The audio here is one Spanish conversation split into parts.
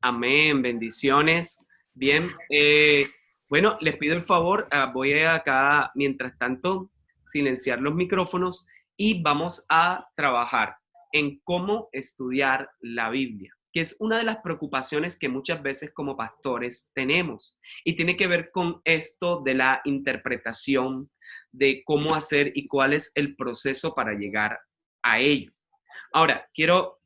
Amén, bendiciones. Bien, bueno, les pido el favor, voy a acá, mientras tanto, silenciar los micrófonos y vamos a trabajar en cómo estudiar la Biblia, que es una de las preocupaciones que muchas veces como pastores tenemos y tiene que ver con esto de la interpretación, de cómo hacer y cuál es el proceso para llegar a ello. Ahora, quiero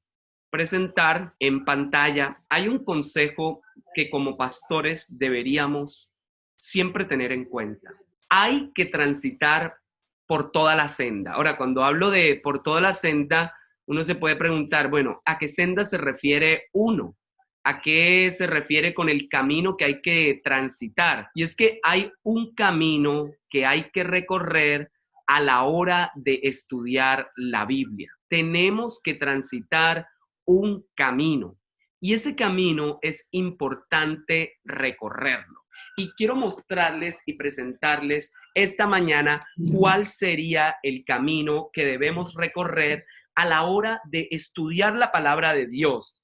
presentar en pantalla, hay un consejo que como pastores deberíamos siempre tener en cuenta. Hay que transitar por toda la senda. Ahora, cuando hablo de por toda la senda, uno se puede preguntar, bueno, ¿a qué senda se refiere uno? ¿A qué se refiere con el camino que hay que transitar? Y es que hay un camino que hay que recorrer a la hora de estudiar la Biblia. Tenemos que transitar un camino y ese camino es importante recorrerlo. Y quiero mostrarles y presentarles esta mañana cuál sería el camino que debemos recorrer a la hora de estudiar la palabra de Dios.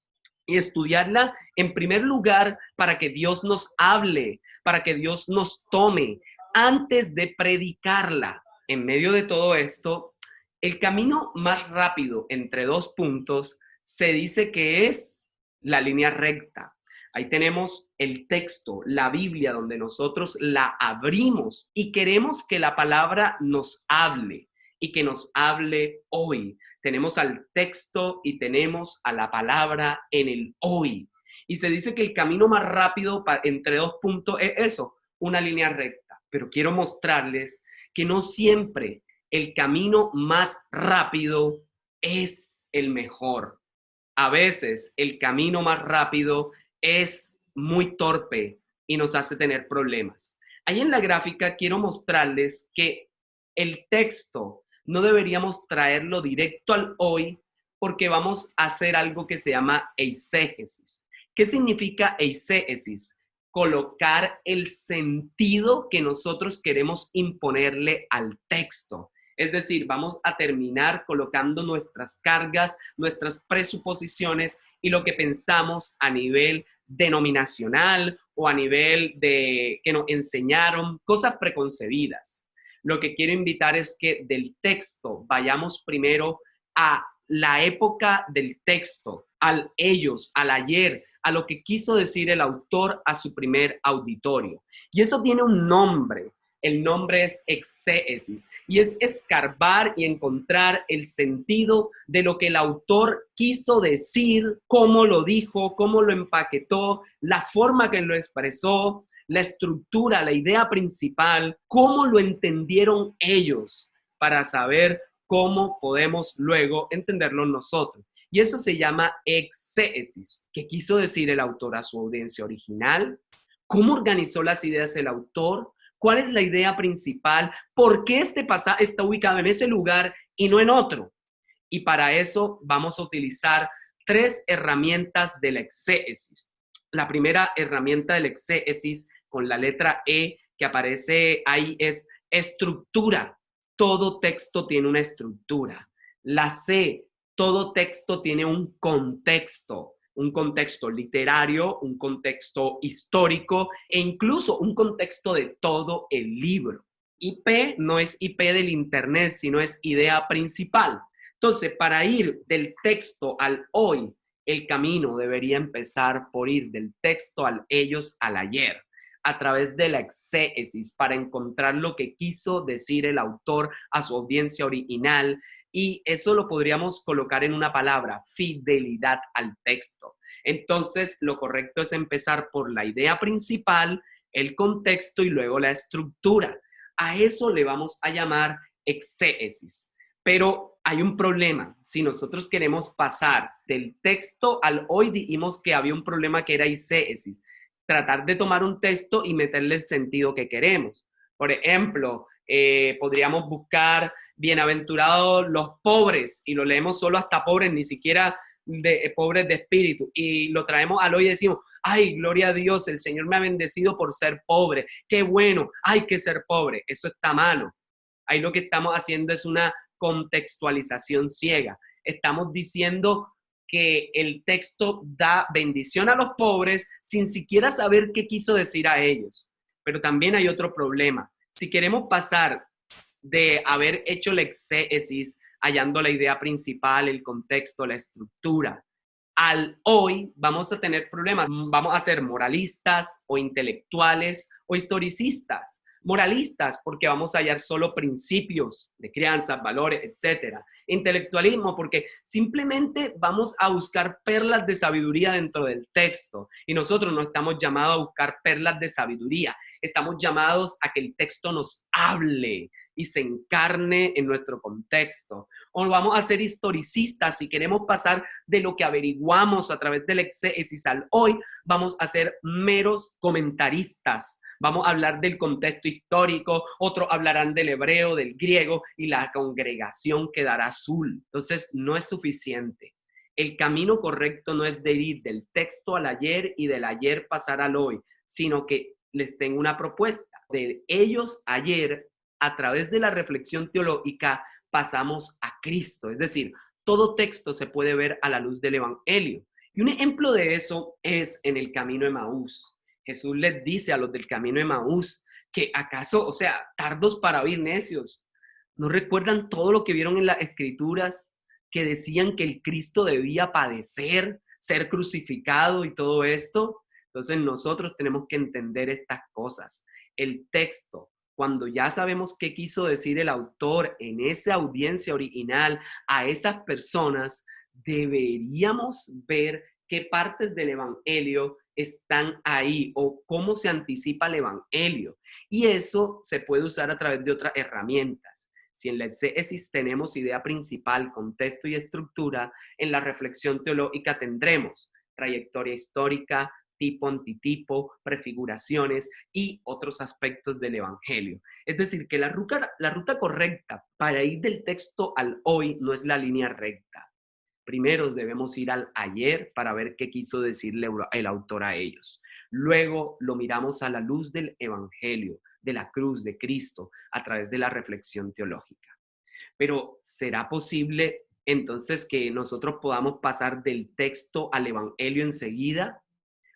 Y estudiarla en primer lugar para que Dios nos hable, para que Dios nos tome antes de predicarla. En medio de todo esto, el camino más rápido entre dos puntos se dice que es la línea recta. Ahí tenemos el texto, la Biblia, donde nosotros la abrimos y queremos que la palabra nos hable y que nos hable hoy. Tenemos al texto y tenemos a la palabra en el hoy. Y se dice que el camino más rápido entre dos puntos es eso, una línea recta. Pero quiero mostrarles que no siempre el camino más rápido es el mejor. A veces el camino más rápido es muy torpe y nos hace tener problemas. Ahí en la gráfica quiero mostrarles que el texto no deberíamos traerlo directo al hoy porque vamos a hacer algo que se llama eisegesis. ¿Qué significa eisegesis? Colocar el sentido que nosotros queremos imponerle al texto. Es decir, vamos a terminar colocando nuestras cargas, nuestras presuposiciones y lo que pensamos a nivel denominacional o a nivel de que nos enseñaron, cosas preconcebidas. Lo que quiero invitar es que del texto vayamos primero a la época del texto, al ellos, al ayer, a lo que quiso decir el autor a su primer auditorio. Y eso tiene un nombre. El nombre es exégesis y es escarbar y encontrar el sentido de lo que el autor quiso decir, cómo lo dijo, cómo lo empaquetó, la forma que lo expresó, la estructura, la idea principal, cómo lo entendieron ellos para saber cómo podemos luego entenderlo nosotros. Y eso se llama exégesis. ¿Qué quiso decir el autor a su audiencia original? ¿Cómo organizó las ideas el autor? ¿Cuál es la idea principal? ¿Por qué este pasaje está ubicado en ese lugar y no en otro? Y para eso vamos a utilizar tres herramientas de la exégesis. La primera herramienta de la exégesis con la letra E que aparece ahí es estructura. Todo texto tiene una estructura. La C, todo texto tiene un contexto literario, un contexto histórico e incluso un contexto de todo el libro. IP no es IP del internet, sino es idea principal. Entonces, para ir del texto al hoy, el camino debería empezar por ir del texto al ellos al ayer, a través de la exégesis, para encontrar lo que quiso decir el autor a su audiencia original. Y eso lo podríamos colocar en una palabra, fidelidad al texto. Entonces, lo correcto es empezar por la idea principal, el contexto y luego la estructura. A eso le vamos a llamar exégesis. Pero hay un problema. Si nosotros queremos pasar del texto al hoy, dijimos que había un problema que era exégesis. Tratar de tomar un texto y meterle el sentido que queremos. Por ejemplo, podríamos buscar bienaventurados los pobres y lo leemos solo hasta pobres, ni siquiera de pobres de espíritu, y lo traemos al hoy y decimos, ay, gloria a Dios, el Señor me ha bendecido por ser pobre, qué bueno, hay que ser pobre. Eso está malo. Ahí lo que estamos haciendo es una contextualización ciega. Estamos diciendo que el texto da bendición a los pobres sin siquiera saber qué quiso decir a ellos. Pero también hay otro problema. Si queremos pasar de haber hecho la exégesis, hallando la idea principal, el contexto, la estructura, al hoy vamos a tener problemas. Vamos a ser moralistas o intelectuales o historicistas. Moralistas porque vamos a hallar solo principios de crianza, valores, etcétera. Intelectualismo porque simplemente vamos a buscar perlas de sabiduría dentro del texto y nosotros no estamos llamados a buscar perlas de sabiduría, estamos llamados a que el texto nos hable y se encarne en nuestro contexto. O vamos a ser historicistas si queremos pasar de lo que averiguamos a través del exégesis al hoy, vamos a ser meros comentaristas. Vamos a hablar del contexto histórico, otros hablarán del hebreo, del griego y la congregación quedará azul. Entonces, no es suficiente. El camino correcto no es de ir del texto al ayer y del ayer pasar al hoy, sino que les tengo una propuesta. De ellos ayer, a través de la reflexión teológica, pasamos a Cristo. Es decir, todo texto se puede ver a la luz del Evangelio. Y un ejemplo de eso es en el camino de Emaús. Jesús les dice a los del camino de Emaús que acaso, o sea, tardos para oír, necios, ¿no recuerdan todo lo que vieron en las Escrituras que decían que el Cristo debía padecer, ser crucificado y todo esto? Entonces nosotros tenemos que entender estas cosas. El texto, cuando ya sabemos qué quiso decir el autor en esa audiencia original a esas personas, deberíamos ver qué partes del Evangelio están ahí o cómo se anticipa el Evangelio. Y eso se puede usar a través de otras herramientas. Si en la exégesis tenemos idea principal, contexto y estructura, en la reflexión teológica tendremos trayectoria histórica, tipo, antitipo, prefiguraciones y otros aspectos del Evangelio. Es decir, que la ruta correcta para ir del texto al hoy no es la línea recta. Primero debemos ir al ayer para ver qué quiso decirle el autor a ellos. Luego lo miramos a la luz del Evangelio, de la cruz de Cristo, a través de la reflexión teológica. Pero ¿será posible entonces que nosotros podamos pasar del texto al Evangelio enseguida?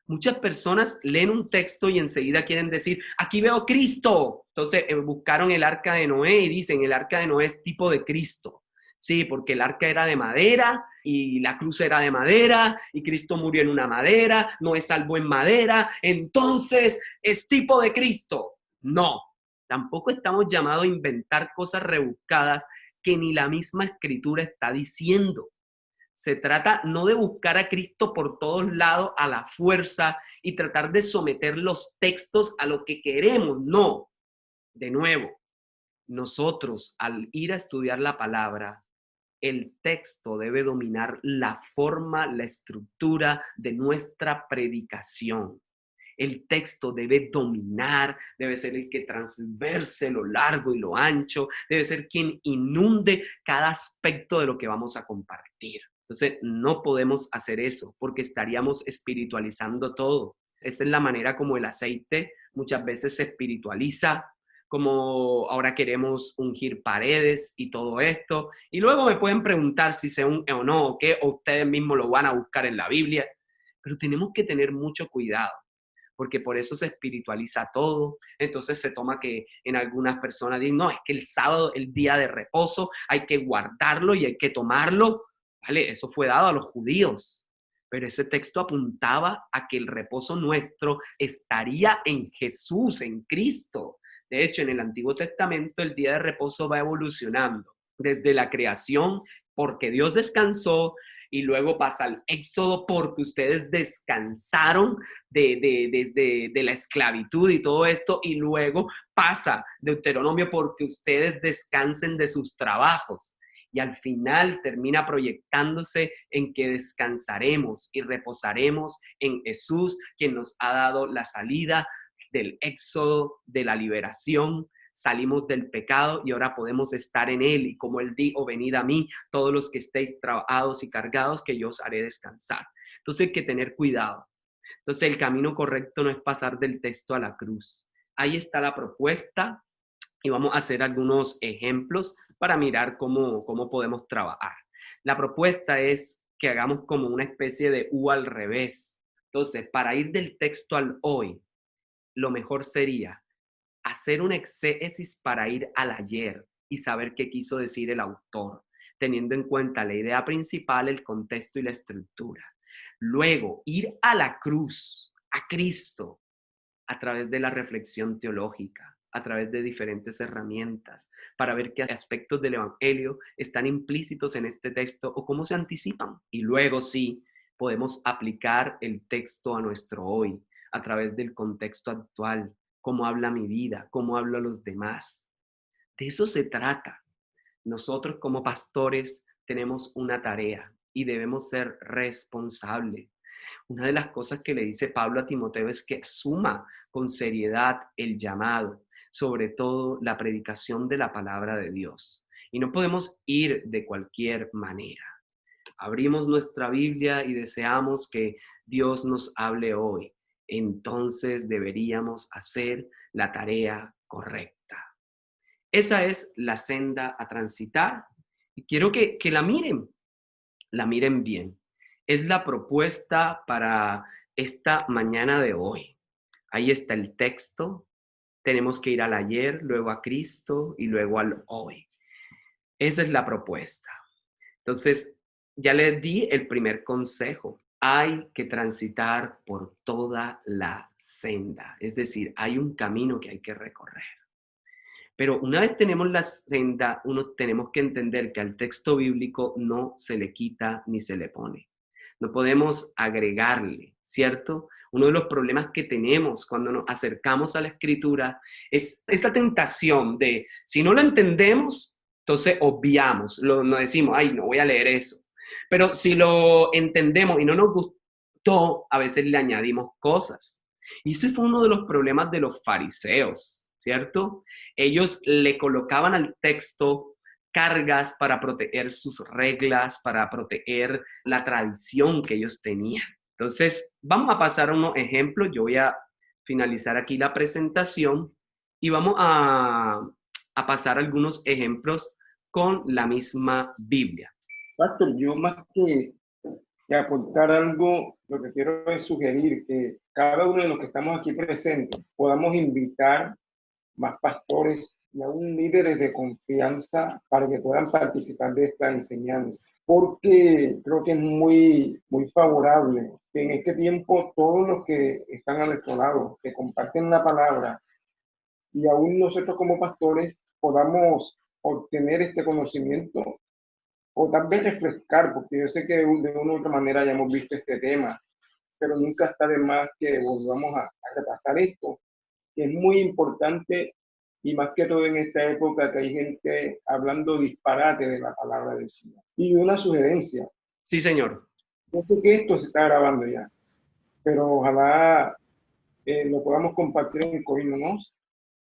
Muchas personas leen un texto y enseguida quieren decir, aquí veo Cristo. Entonces buscaron el arca de Noé y dicen, el arca de Noé es tipo de Cristo. Sí, porque el arca era de madera y la cruz era de madera y Cristo murió en una madera, Noé salvó en madera, entonces es tipo de Cristo. No, tampoco estamos llamados a inventar cosas rebuscadas que ni la misma escritura está diciendo. Se trata no de buscar a Cristo por todos lados a la fuerza y tratar de someter los textos a lo que queremos. No, de nuevo, nosotros al ir a estudiar la palabra, el texto debe dominar la forma, la estructura de nuestra predicación. El texto debe dominar, debe ser el que transverse lo largo y lo ancho, debe ser quien inunde cada aspecto de lo que vamos a compartir. Entonces, no podemos hacer eso porque estaríamos espiritualizando todo. Esa es la manera como el aceite muchas veces se espiritualiza, como ahora queremos ungir paredes y todo esto. Y luego me pueden preguntar si se unge o no, o qué, o ustedes mismos lo van a buscar en la Biblia. Pero tenemos que tener mucho cuidado porque por eso se espiritualiza todo. Entonces se toma que en algunas personas dicen, no, es que el sábado, el día de reposo, hay que guardarlo y hay que tomarlo. Vale, eso fue dado a los judíos. Pero ese texto apuntaba a que el reposo nuestro estaría en Jesús, en Cristo. De hecho, en el Antiguo Testamento el día de reposo va evolucionando desde la creación, porque Dios descansó, y luego pasa al Éxodo porque ustedes descansaron de la esclavitud y todo esto, y luego pasa Deuteronomio porque ustedes descansen de sus trabajos. Y al final termina proyectándose en que descansaremos y reposaremos en Jesús, quien nos ha dado la salida del éxodo, de la liberación. Salimos del pecado y ahora podemos estar en él. Y como él dijo, venid a mí, todos los que estéis trabajados y cargados, que yo os haré descansar. Entonces hay que tener cuidado. Entonces el camino correcto no es pasar del texto a la cruz. Ahí está la propuesta y vamos a hacer algunos ejemplos para mirar cómo podemos trabajar. La propuesta es que hagamos como una especie de U al revés. Entonces, para ir del texto al hoy, lo mejor sería hacer un exégesis para ir al ayer y saber qué quiso decir el autor, teniendo en cuenta la idea principal, el contexto y la estructura. Luego, ir a la cruz, a Cristo, a través de la reflexión teológica, a través de diferentes herramientas, para ver qué aspectos del Evangelio están implícitos en este texto o cómo se anticipan. Y luego sí, podemos aplicar el texto a nuestro hoy, a través del contexto actual, cómo habla mi vida, cómo hablo a los demás. De eso se trata. Nosotros como pastores tenemos una tarea y debemos ser responsables. Una de las cosas que le dice Pablo a Timoteo es que asuma con seriedad el llamado, sobre todo la predicación de la palabra de Dios. Y no podemos ir de cualquier manera. Abrimos nuestra Biblia y deseamos que Dios nos hable hoy. Entonces deberíamos hacer la tarea correcta. Esa es la senda a transitar y quiero que la miren bien. Es la propuesta para esta mañana de hoy. Ahí está el texto. Tenemos que ir al ayer, luego a Cristo y luego al hoy. Esa es la propuesta. Entonces, ya les di el primer consejo. Hay que transitar por toda la senda. Es decir, hay un camino que hay que recorrer. Pero una vez tenemos la senda, tenemos que entender que al texto bíblico no se le quita ni se le pone. No podemos agregarle, ¿cierto? Uno de los problemas que tenemos cuando nos acercamos a la escritura es esa tentación de, si no lo entendemos, entonces obviamos, nos decimos, ay, no voy a leer eso. Pero si lo entendemos y no nos gustó, a veces le añadimos cosas. Y ese fue uno de los problemas de los fariseos, ¿cierto? Ellos le colocaban al texto cargas para proteger sus reglas, para proteger la tradición que ellos tenían. Entonces, vamos a pasar a unos ejemplos. Yo voy a finalizar aquí la presentación y vamos a pasar algunos ejemplos con la misma Biblia. Pastor, yo más que aportar algo, lo que quiero es sugerir que cada uno de los que estamos aquí presentes podamos invitar más pastores y aún líderes de confianza para que puedan participar de esta enseñanza. Porque creo que es muy favorable que en este tiempo todos los que están a nuestro lado, que comparten la palabra, y aún nosotros como pastores podamos obtener este conocimiento o tal vez refrescar, porque yo sé que de una u otra manera ya hemos visto este tema, pero nunca está de más que volvamos a repasar esto, que es muy importante y más que todo en esta época que hay gente hablando disparate de la palabra del Señor. Y una sugerencia. Sí, señor. Yo sé que esto se está grabando ya, pero ojalá lo podamos compartir en Coímonos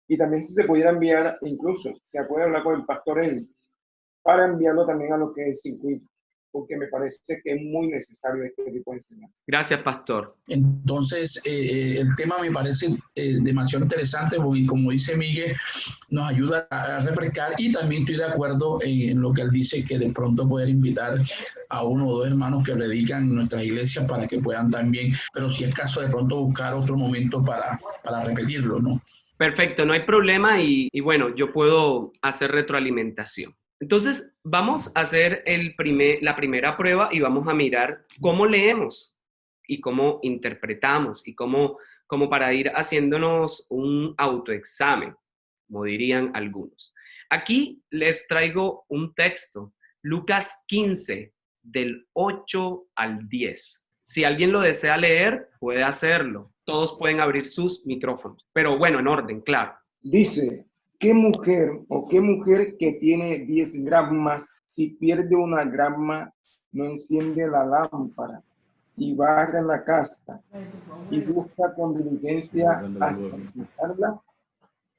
y también si se pudiera enviar, incluso se puede hablar con el pastor Eli, para enviarlo también a lo que es el circuito, porque me parece que es muy necesario este tipo de enseñanza. Gracias, pastor. Entonces, el tema me parece demasiado interesante porque, como dice Miguel, nos ayuda a refrescar y también estoy de acuerdo en lo que él dice, que de pronto poder invitar a uno o dos hermanos que predican en nuestras iglesias para que puedan también, pero si es caso de pronto buscar otro momento para repetirlo, ¿no? Perfecto, no hay problema y bueno, yo puedo hacer retroalimentación. Entonces, vamos a hacer la primera prueba y vamos a mirar cómo leemos y cómo interpretamos y cómo para ir haciéndonos un autoexamen, como dirían algunos. Aquí les traigo un texto, Lucas 15, del 8 al 10. Si alguien lo desea leer, puede hacerlo. Todos pueden abrir sus micrófonos, pero bueno, en orden, claro. Dice, ¿qué mujer que tiene 10 gramos, si pierde una grama, no enciende la lámpara y barre en la casa y busca con diligencia hasta encontrarla?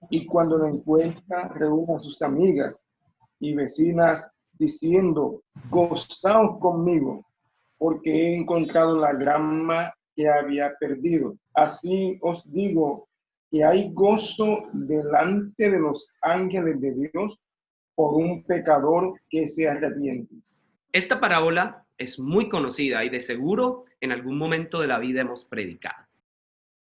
Y cuando la encuentra, reúne a sus amigas y vecinas diciendo, gozaos conmigo, porque he encontrado la grama que había perdido. Así os digo que hay gozo delante de los ángeles de Dios por un pecador que se arrepiente. Esta parábola es muy conocida y de seguro en algún momento de la vida hemos predicado.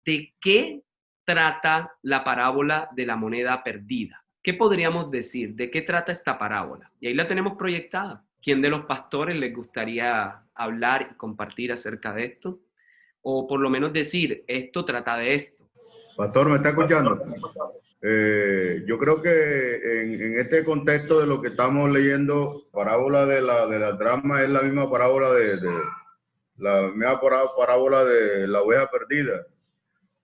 ¿De qué trata la parábola de la moneda perdida? ¿Qué podríamos decir? ¿De qué trata esta parábola? Y ahí la tenemos proyectada. ¿Quién de los pastores les gustaría hablar y compartir acerca de esto? O por lo menos decir, esto trata de esto. Pastor, ¿me está escuchando? Yo creo que en este contexto de lo que estamos leyendo, parábola de la drama es la misma parábola parábola de la oveja perdida.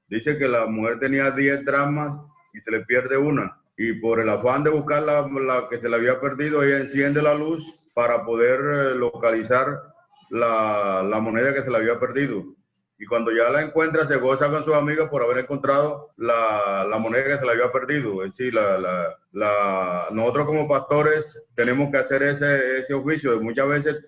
Dice que la mujer tenía 10 dracmas y se le pierde una. Y por el afán de buscar la que se le había perdido, ella enciende la luz para poder localizar la moneda que se le había perdido. Y cuando ya la encuentra, se goza con sus amigas por haber encontrado la moneda que se le había perdido. Es decir, nosotros como pastores tenemos que hacer ese oficio. Muchas veces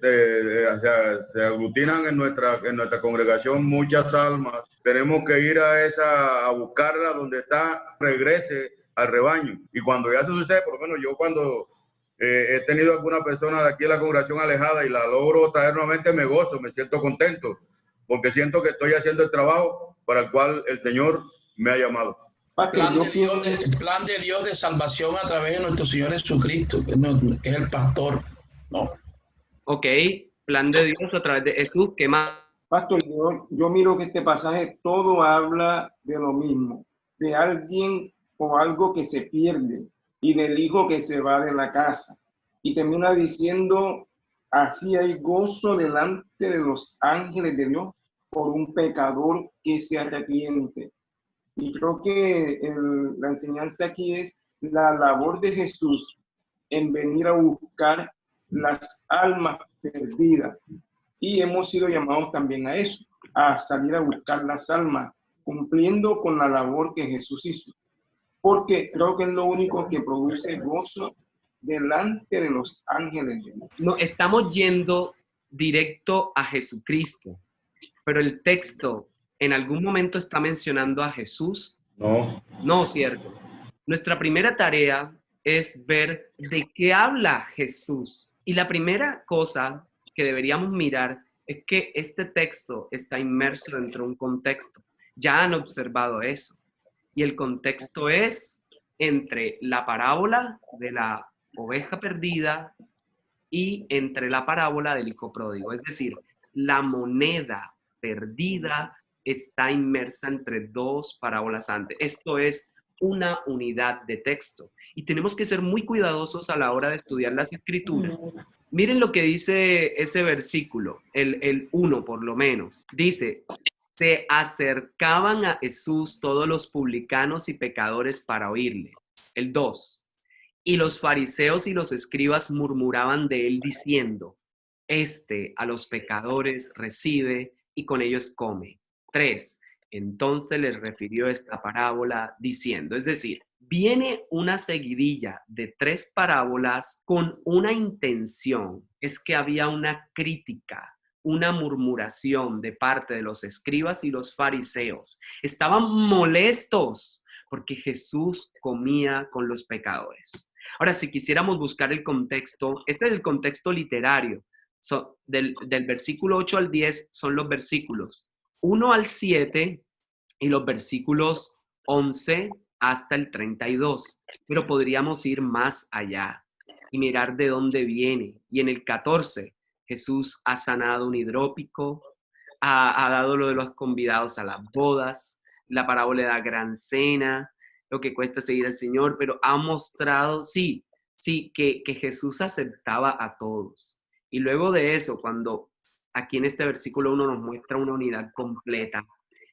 se aglutinan en nuestra congregación muchas almas. Tenemos que ir a buscarla donde está, regrese al rebaño. Y cuando ya sucede, por lo menos yo cuando he tenido alguna persona de aquí en la congregación alejada y la logro traer nuevamente, me gozo, me siento contento, porque siento que estoy haciendo el trabajo para el cual el Señor me ha llamado. Plan de Dios de salvación a través de nuestro Señor Jesucristo, que es el pastor. No. Ok, plan de Dios a través de Jesús. ¿Qué más? Pastor, yo miro que este pasaje todo habla de lo mismo, de alguien o algo que se pierde y del hijo que se va de la casa. Y termina diciendo, así hay gozo delante de los ángeles de Dios por un pecador que se arrepiente. Y creo que la enseñanza aquí es la labor de Jesús en venir a buscar las almas perdidas. Y hemos sido llamados también a eso, a salir a buscar las almas, cumpliendo con la labor que Jesús hizo. Porque creo que es lo único que produce gozo delante de los ángeles de Dios. No, estamos yendo directo a Jesucristo, pero el texto en algún momento está mencionando a Jesús. No, cierto. Nuestra primera tarea es ver de qué habla Jesús. Y la primera cosa que deberíamos mirar es que este texto está inmerso dentro de un contexto. Ya han observado eso. Y el contexto es entre la parábola de la oveja perdida y entre la parábola del hijo pródigo. Es decir, la moneda perdida está inmersa entre dos parábolas antes. Esto es una unidad de texto. Y tenemos que ser muy cuidadosos a la hora de estudiar las escrituras. Miren lo que dice ese versículo, el 1 por lo menos. Dice, se acercaban a Jesús todos los publicanos y pecadores para oírle. El 2, y los fariseos y los escribas murmuraban de él diciendo, este a los pecadores recibe y con ellos come. 3, entonces les refirió esta parábola diciendo, es decir, viene una seguidilla de 3 parábolas con una intención, es que había una crítica, una murmuración de parte de los escribas y los fariseos. Estaban molestos porque Jesús comía con los pecadores. Ahora, si quisiéramos buscar el contexto, este es el contexto literario. Del versículo 8 al 10 son los versículos 1 al 7 y los versículos 11 hasta el 32. Pero podríamos ir más allá y mirar de dónde viene. Y en el 14, Jesús ha sanado un hidrópico, ha dado lo de los convidados a las bodas, la parábola de la gran cena, lo que cuesta seguir al Señor, pero ha mostrado, sí, que Jesús aceptaba a todos. Y luego de eso, cuando aquí en este versículo 1 nos muestra una unidad completa,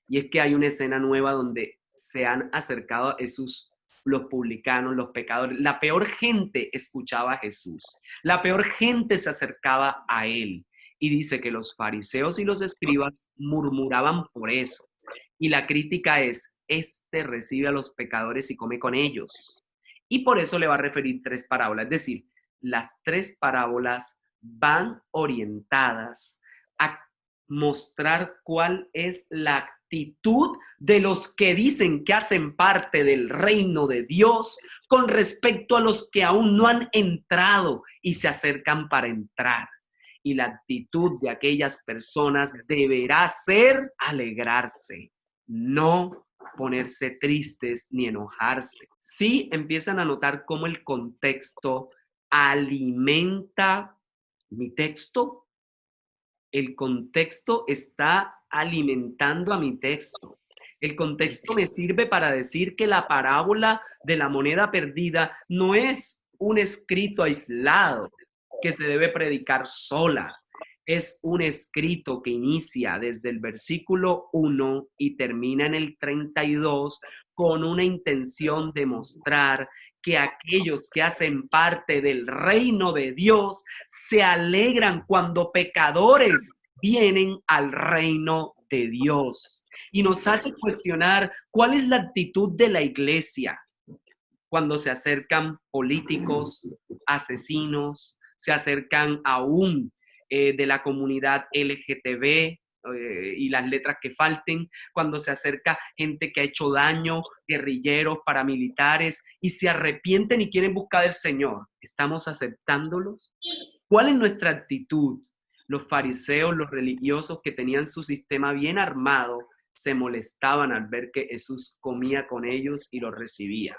y es que hay una escena nueva donde se han acercado a Jesús los publicanos, los pecadores. La peor gente escuchaba a Jesús. La peor gente se acercaba a él. Y dice que los fariseos y los escribas murmuraban por eso. Y la crítica es, este recibe a los pecadores y come con ellos. Y por eso le va a referir 3 parábolas. Es decir, las 3 parábolas van orientadas a mostrar cuál es la actitud de los que dicen que hacen parte del reino de Dios con respecto a los que aún no han entrado y se acercan para entrar. y la actitud de aquellas personas deberá ser alegrarse, no ponerse tristes ni enojarse. Sí empiezan a notar cómo el contexto alimenta mi texto. El contexto está alimentando a mi texto. El contexto me sirve para decir que la parábola de la moneda perdida no es un escrito aislado que se debe predicar sola. Es un escrito que inicia desde el versículo 1 y termina en el 32 con una intención de mostrar que aquellos que hacen parte del reino de Dios se alegran cuando pecadores vienen al reino de Dios. Y nos hace cuestionar cuál es la actitud de la iglesia cuando se acercan políticos, asesinos, se acercan aún de la comunidad LGTB y las letras que falten, cuando se acerca gente que ha hecho daño, guerrilleros, paramilitares, y se arrepienten y quieren buscar al Señor. ¿Estamos aceptándolos? ¿Cuál es nuestra actitud? Los fariseos, los religiosos que tenían su sistema bien armado, se molestaban al ver que Jesús comía con ellos y los recibía.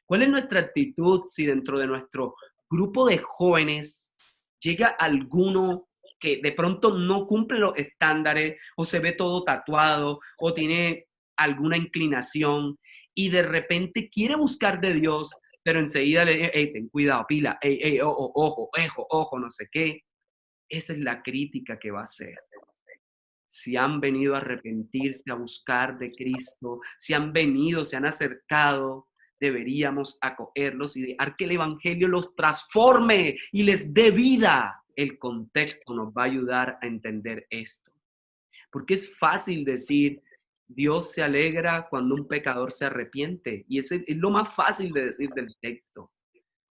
¿Cuál es nuestra actitud si dentro de nuestro grupo de jóvenes llega alguno que de pronto no cumple los estándares o se ve todo tatuado o tiene alguna inclinación y de repente quiere buscar de Dios, pero enseguida le dice, ten cuidado, pila, ojo, no sé qué? Esa es la crítica que va a hacer. Si han venido a arrepentirse, a buscar de Cristo, si han venido, se han acercado, deberíamos acogerlos y dejar que el evangelio los transforme y les dé vida. El contexto nos va a ayudar a entender esto. Porque es fácil decir, Dios se alegra cuando un pecador se arrepiente. Y ese es lo más fácil de decir del texto.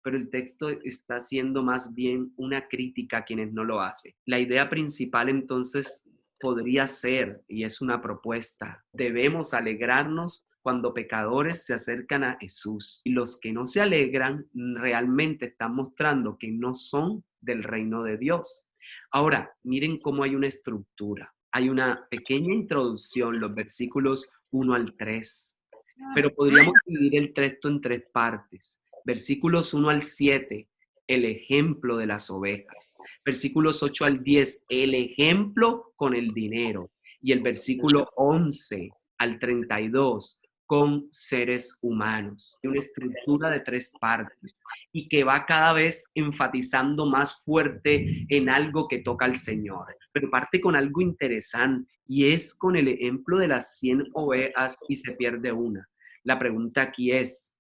Pero el texto está siendo más bien una crítica a quienes no lo hacen. La idea principal entonces podría ser, y es una propuesta, debemos alegrarnos cuando pecadores se acercan a Jesús. Y los que no se alegran realmente están mostrando que no son del reino de Dios. Ahora, miren cómo hay una estructura. Hay una pequeña introducción, los versículos 1 al 3. Pero podríamos dividir el texto en tres partes. Versículos 1 al 7, el ejemplo de las ovejas. Versículos 8 al 10, el ejemplo con el dinero. Y el versículo 11 al 32, con seres humanos. Una estructura de tres partes y que va cada vez enfatizando más fuerte en algo que toca al Señor. Pero parte con algo interesante y es con el ejemplo de las 100 ovejas y se pierde una. La pregunta aquí es,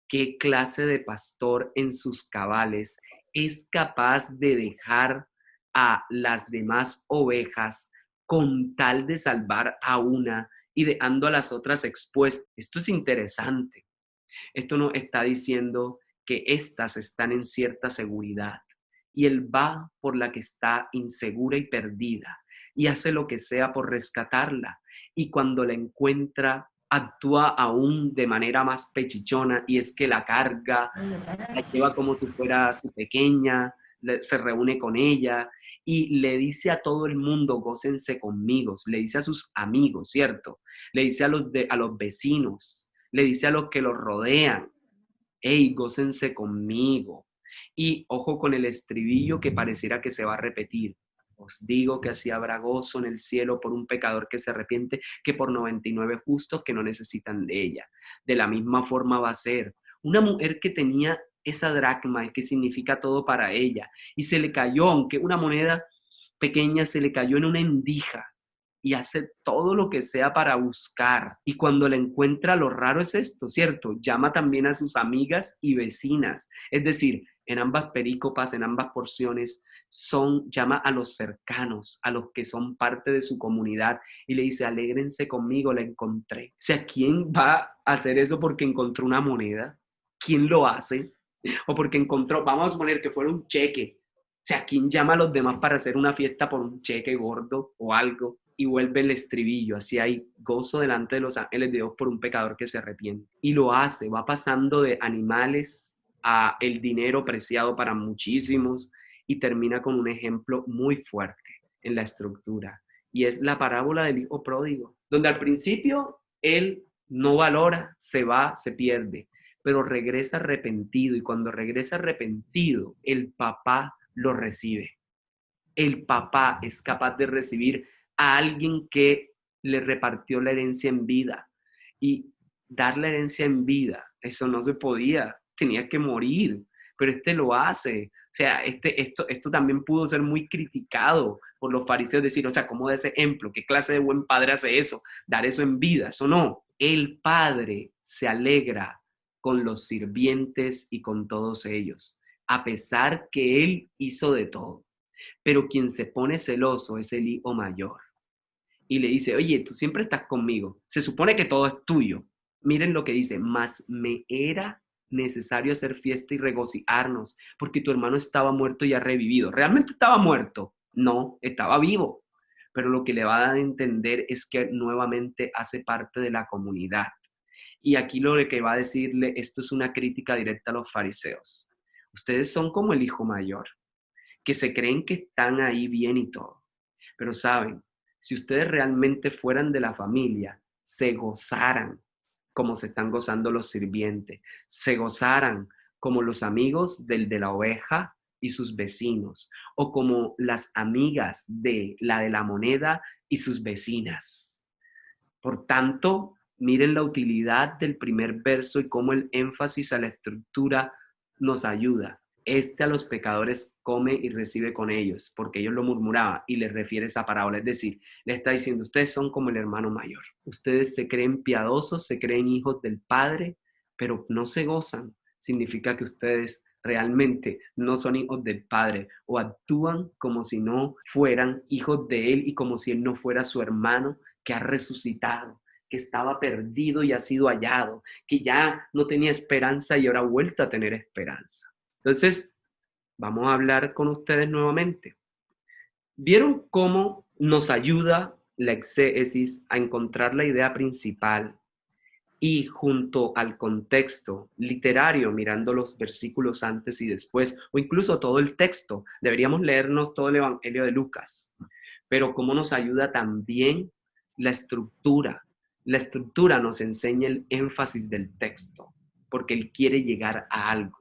¿qué clase de pastor en sus cabales es capaz de dejar a las demás ovejas con tal de salvar a una y dejando a las otras expuestas? Esto es interesante. Esto nos está diciendo que estas están en cierta seguridad y él va por la que está insegura y perdida y hace lo que sea por rescatarla. Y cuando la encuentra, actúa aún de manera más pechichona y es que la carga, la lleva como si fuera su pequeña, se reúne con ella y le dice a todo el mundo, gócense conmigo, le dice a sus amigos, ¿cierto? Le dice a los vecinos, le dice a los que los rodean, hey, gócense conmigo. Y ojo con el estribillo que pareciera que se va a repetir. Os digo que así habrá gozo en el cielo por un pecador que se arrepiente que por 99 justos que no necesitan de ella. De la misma forma va a ser una mujer que tenía esa dracma, que significa todo para ella, y se le cayó, aunque una moneda pequeña, se le cayó en una endija y hace todo lo que sea para buscar. Y cuando la encuentra, lo raro es esto, ¿cierto? Llama también a sus amigas y vecinas. Es decir, en ambas perícopas, en ambas porciones, llama a los cercanos, a los que son parte de su comunidad y le dice, alégrense conmigo, la encontré. O sea, ¿quién va a hacer eso porque encontró una moneda? ¿Quién lo hace? O porque encontró, vamos a poner que fuera un cheque. O sea, ¿quién llama a los demás para hacer una fiesta por un cheque gordo o algo? Y vuelve el estribillo, así hay gozo delante de los ángeles de Dios por un pecador que se arrepiente. Y lo hace, va pasando de animales a el dinero preciado para muchísimos y termina con un ejemplo muy fuerte en la estructura. Y es la parábola del hijo pródigo, donde al principio él no valora, se va, se pierde, pero regresa arrepentido, y cuando regresa arrepentido, el papá lo recibe. El papá es capaz de recibir a alguien que le repartió la herencia en vida. Y dar la herencia en vida, eso no se podía, tenía que morir, pero este lo hace. O sea, esto también pudo ser muy criticado por los fariseos, decir, o sea, ¿cómo de ese ejemplo? ¿Qué clase de buen padre hace eso? Dar eso en vida, eso no. El padre se alegra con los sirvientes y con todos ellos, a pesar que él hizo de todo. Pero quien se pone celoso es el hijo mayor y le dice, oye, tú siempre estás conmigo, se supone que todo es tuyo. Miren lo que dice, mas me era necesario hacer fiesta y regocijarnos, porque tu hermano estaba muerto y ha revivido. ¿Realmente estaba muerto? No, estaba vivo. Pero lo que le va a dar a entender es que nuevamente hace parte de la comunidad. Y aquí lo que va a decirle, esto es una crítica directa a los fariseos. Ustedes son como el hijo mayor, que se creen que están ahí bien y todo. Pero saben, si ustedes realmente fueran de la familia, se gozaran como se están gozando los sirvientes, se gozaran como los amigos del de la oveja y sus vecinos, o como las amigas de la moneda y sus vecinas. Por tanto, miren la utilidad del primer verso y cómo el énfasis a la estructura nos ayuda. Este a los pecadores come y recibe con ellos, porque ellos lo murmuraban, y les refiere esa parábola. Es decir, le está diciendo, ustedes son como el hermano mayor. Ustedes se creen piadosos, se creen hijos del Padre, pero no se gozan. Significa que ustedes realmente no son hijos del Padre, o actúan como si no fueran hijos de Él y como si Él no fuera su hermano que ha resucitado, que estaba perdido y ha sido hallado, que ya no tenía esperanza y ahora ha vuelto a tener esperanza. Entonces, vamos a hablar con ustedes nuevamente. ¿Vieron cómo nos ayuda la exégesis a encontrar la idea principal y junto al contexto literario, mirando los versículos antes y después, o incluso todo el texto? Deberíamos leernos todo el Evangelio de Lucas, pero cómo nos ayuda también la estructura. La estructura nos enseña el énfasis del texto, porque él quiere llegar a algo.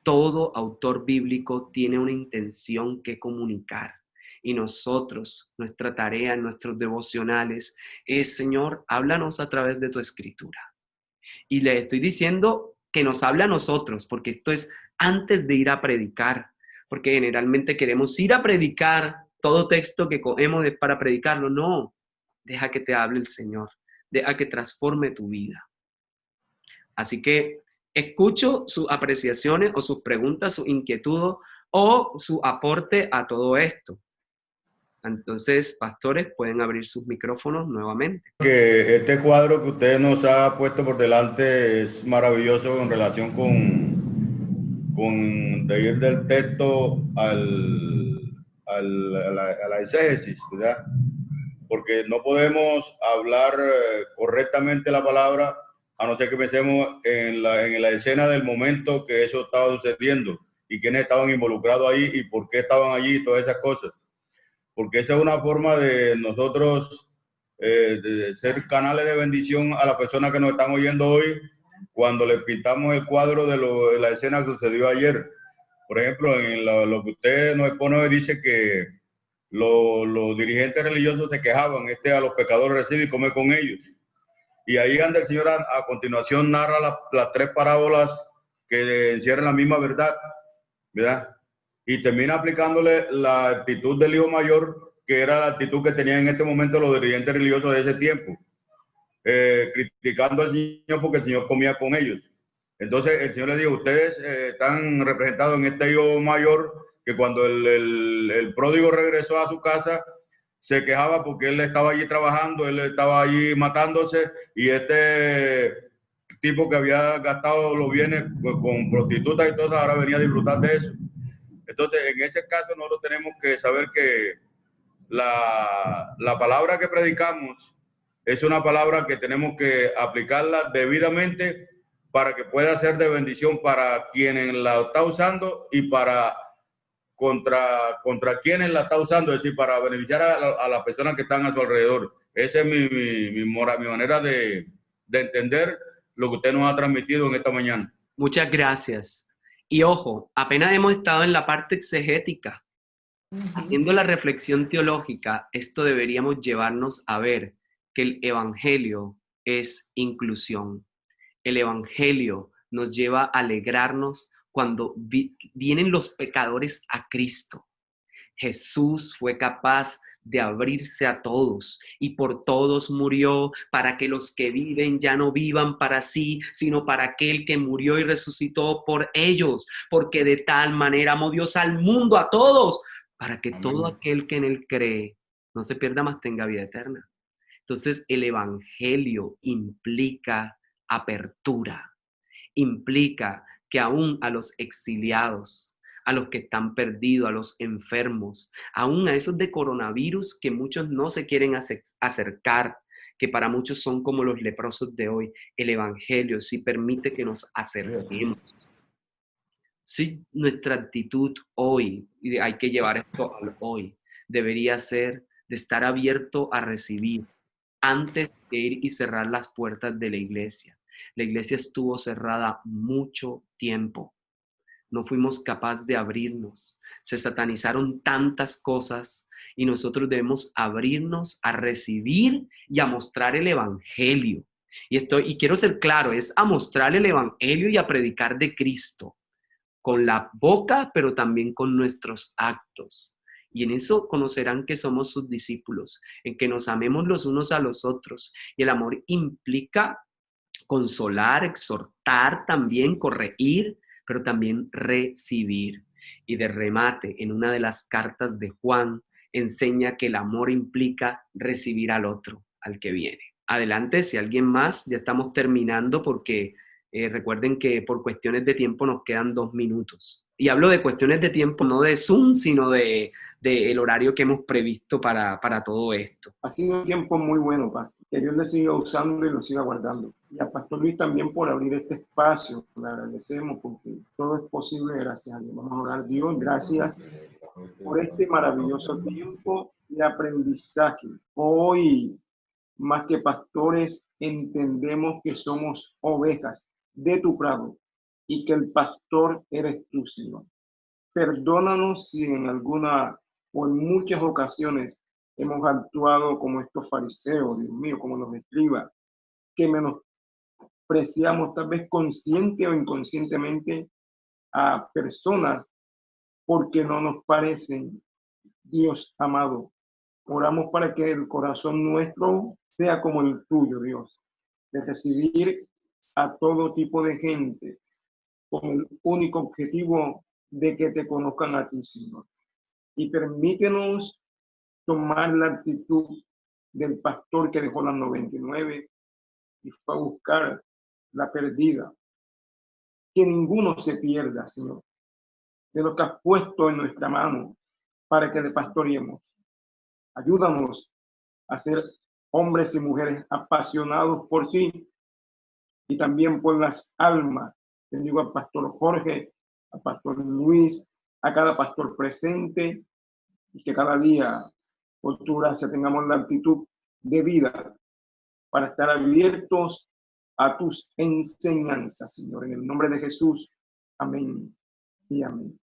Todo autor bíblico tiene una intención que comunicar. Y nosotros, nuestra tarea en nuestros devocionales es, Señor, háblanos a través de tu escritura. Y le estoy diciendo que nos habla a nosotros, porque esto es antes de ir a predicar, porque generalmente queremos ir a predicar, todo texto que cogemos es para predicarlo. No, deja que te hable el Señor, deja que transforme tu vida. Así que escucho sus apreciaciones o sus preguntas, sus inquietudes o su aporte a todo esto. Entonces, pastores, pueden abrir sus micrófonos nuevamente. Que este cuadro que usted nos ha puesto por delante es maravilloso en relación con de ir del texto a la exégesis, ¿verdad? Porque no podemos hablar correctamente la palabra a no ser que pensemos en la escena del momento que eso estaba sucediendo y quiénes estaban involucrados ahí y por qué estaban allí y todas esas cosas. Porque esa es una forma de nosotros de ser canales de bendición a las personas que nos están oyendo hoy cuando les pintamos el cuadro de la escena que sucedió ayer. Por ejemplo, en lo que usted nos expone hoy dice que los dirigentes religiosos se quejaban, a los pecadores recibe y come con ellos. Y ahí anda el Señor a continuación narra las tres parábolas que encierran la misma verdad, ¿verdad? Y termina aplicándole la actitud del hijo mayor, que era la actitud que tenían en este momento los dirigentes religiosos de ese tiempo, criticando al Señor porque el Señor comía con ellos. Entonces el Señor le dijo, ustedes están representados en este hijo mayor, que cuando el pródigo regresó a su casa, se quejaba porque él estaba allí trabajando, él estaba allí matándose, y este tipo que había gastado los bienes con prostitutas y todo, ahora venía a disfrutar de eso. Entonces, en ese caso, nosotros tenemos que saber que la palabra que predicamos es una palabra que tenemos que aplicarla debidamente para que pueda ser de bendición para quienes la está usando y para contra quienes la está usando, es decir, para beneficiar a las personas que están a su alrededor. Esa es mi manera de entender lo que usted nos ha transmitido en esta mañana. Muchas gracias. Y ojo, apenas hemos estado en la parte exegética. Haciendo la reflexión teológica, esto deberíamos llevarnos a ver que el evangelio es inclusión. El evangelio nos lleva a alegrarnos cuando vienen los pecadores a Cristo. Jesús fue capaz de abrirse a todos y por todos murió para que los que viven ya no vivan para sí, sino para aquel que murió y resucitó por ellos, porque de tal manera amó Dios al mundo, a todos, para que todo aquel que en él cree no se pierda, mas tenga vida eterna. Entonces el evangelio implica apertura, implica que aún a los exiliados, a los que están perdidos, a los enfermos, aún a esos de coronavirus que muchos no se quieren acercar, que para muchos son como los leprosos de hoy, el evangelio sí permite que nos acerquemos. Sí, nuestra actitud hoy, y hay que llevar esto al hoy, debería ser de estar abierto a recibir antes de ir y cerrar las puertas de la iglesia. La iglesia estuvo cerrada mucho tiempo. No fuimos capaces de abrirnos. Se satanizaron tantas cosas y nosotros debemos abrirnos a recibir y a mostrar el evangelio. Y quiero ser claro, es a mostrar el evangelio y a predicar de Cristo con la boca, pero también con nuestros actos. Y en eso conocerán que somos sus discípulos, en que nos amemos los unos a los otros. Y el amor implica consolar, exhortar, también corregir, pero también recibir. Y de remate, en una de las cartas de Juan, enseña que el amor implica recibir al otro, al que viene. Adelante, si alguien más, ya estamos terminando porque recuerden que por cuestiones de tiempo nos quedan 2 minutos. Y hablo de cuestiones de tiempo, no de Zoom, sino de el horario que hemos previsto para todo esto. Ha sido un tiempo muy bueno, Pastor. Que Dios le siga usando y lo siga guardando. Y a Pastor Luis también por abrir este espacio. Le agradecemos porque todo es posible gracias a Dios. Vamos a orar, Dios, gracias por este maravilloso tiempo de aprendizaje. Hoy, más que pastores, entendemos que somos ovejas de tu prado y que el pastor eres tú, Señor. Perdónanos si en alguna o en muchas ocasiones hemos actuado como estos fariseos, Dios mío, como los escribas, que menospreciamos tal vez consciente o inconscientemente a personas porque no nos parecen. Dios amado, oramos para que el corazón nuestro sea como el tuyo, Dios, de recibir a todo tipo de gente con el único objetivo de que te conozcan a ti, Señor. Y permítenos tomar la actitud del pastor que dejó las 99 y fue a buscar la perdida. Que ninguno se pierda, Señor, de lo que has puesto en nuestra mano para que le pastoreemos. Ayúdanos a ser hombres y mujeres apasionados por ti y también por las almas. Bendigo al pastor Jorge, al pastor Luis, a cada pastor presente y que cada día, por tu gracia, tengamos la actitud de vida para estar abiertos a tus enseñanzas, Señor. En el nombre de Jesús. Amén y amén.